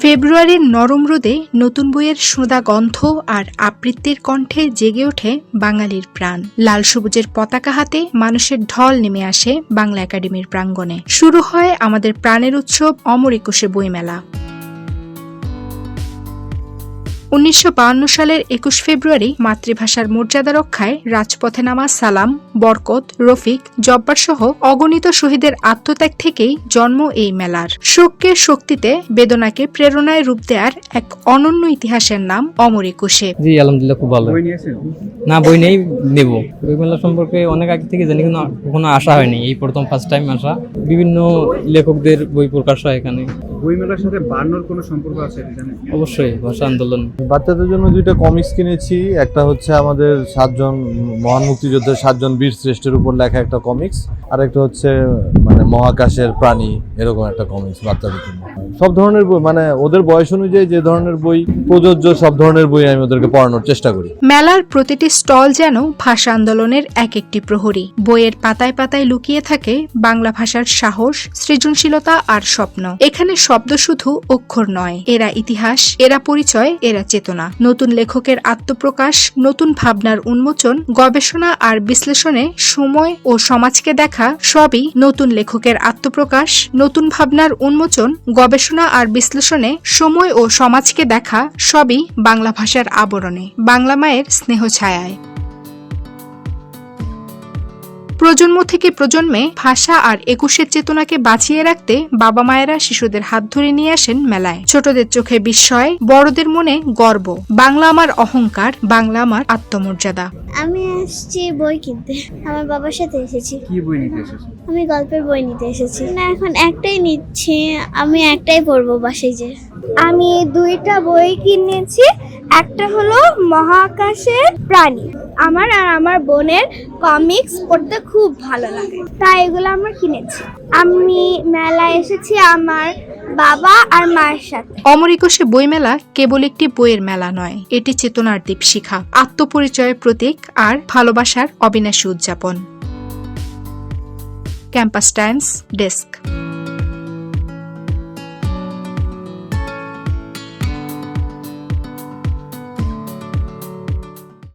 ফেব্রুয়ারির নরম রোদে নতুন বইয়ের সোঁদা গন্ধ আর আবৃত্তির কণ্ঠে জেগে ওঠে বাঙালির প্রাণ। লাল সবুজের পতাকা হাতে মানুষের ঢল নেমে আসে বাংলা একাডেমির প্রাঙ্গণে। শুরু হয় আমাদের প্রাণের উৎসব অমর একুশে বইমেলা। 1952 সালের 21 ফেব্রুয়ারি মাতৃভাষার মর্যাদা রক্ষায় রাজপথে নামা সালাম, বরকত, রফিক, জব্বার সহ অগণিত শহীদের আত্মত্যাগ থেকেই জন্ম এই মেলার। শোককে শক্তিতে, বেদনাকে প্রেরণায় রূপ দেওয়ার এক অনন্য ইতিহাসের নাম অমর একুশে। জি আলহামদুলিল্লাহ, খুব ভালো। না, বই নেই, নেব। বই মেলা সম্পর্কে অনেক আগে থেকে জানি, কিন্তু কখনো আসা হয়নি, এই প্রথম ফার্স্ট টাইম আসা। বিভিন্ন লেখকদের বই প্রকাশ হয় এখানে। বই মেলার সাথে বায়ান্নর কোনো সম্পর্ক আছে জানেন? অবশ্যই, ভাষা আন্দোলন। বাচ্চাদের জন্য দুইটা কমিক্স কিনেছি। একটা হচ্ছে আমাদের 7জন মহান মুক্তিযোদ্ধার 7জন বীর শ্রেষ্ঠের উপর লেখা একটা কমিক্স, আর একটা হচ্ছে মানে মহাকাশের প্রাণী, এরকম একটা কমিক্স বাচ্চাদের জন্য। সব ধরনের বই, মানে ওদের বয়স অনুযায়ী যে ধরনের বই প্রযোজ্য সব ধরনের বই আমি ওদেরকে পড়ানোর চেষ্টা করি। মেলার প্রতিটি স্টল যেন ভাষা আন্দোলনের এক একটি প্রহরী। বইয়ের পাতায় পাতায় লুকিয়ে থাকে বাংলা ভাষার সাহস, সৃজনশীলতা আর স্বপ্ন। এখানে শব্দ শুধু অক্ষর নয়, এরা ইতিহাস, এরা পরিচয়, এরা চেতনা। নতুন লেখকের আত্মপ্রকাশ, নতুন ভাবনার উন্মোচন, গবেষণা আর বিশ্লেষণে সময় ও সমাজকে দেখা সবই নতুন লেখকের আত্মপ্রকাশ, নতুন ভাবনার উন্মোচন, গবেষণা আর বিশ্লেষণে সময় ও সমাজকে দেখা সবই বাংলা ভাষার আবরণে, বাংলা মায়ের স্নেহ ছায়ায়। প্রজন্ম থেকে প্রজন্মে ভাষা আর একুশের চেতনাকে বাঁচিয়ে রাখতে বাবা মায়েরা শিশুদের হাত ধরে নিয়ে আসেন মেলায়। ছোটদের চোখে বিস্ময়, বড়দের মনে গর্ব। বাংলা আমার অহংকার, বাংলা আমার আত্মমর্যাদা। আমি আসছি বই কিনতে, আমার বাবার সাথে এসেছি। কি বই নিতে এসেছো? আমি গল্পের বই নিতে এসেছি। না, এখন একটাই নিচ্ছি, আমি একটাই পড়বো বাসায় যে। আমি দুইটা বই কিনেছি, একটা হলো মহাকাশের প্রাণী। আমার আর আমার বোনের কমিক্স পড়তে খুব ভালো লাগে, তাই এগুলো আমরা কিনেছি। আমি মেলায় এসেছি আমার বাবা আর মায়ের সাথে। অমর একুশে বইমেলা কেবল একটি বইয়ের মেলা নয়, এটি চেতনার দীপশিখা, আত্মপরিচয়ের প্রতীক আর ভালোবাসার অবিনাশী উদযাপন। Campus Times desk.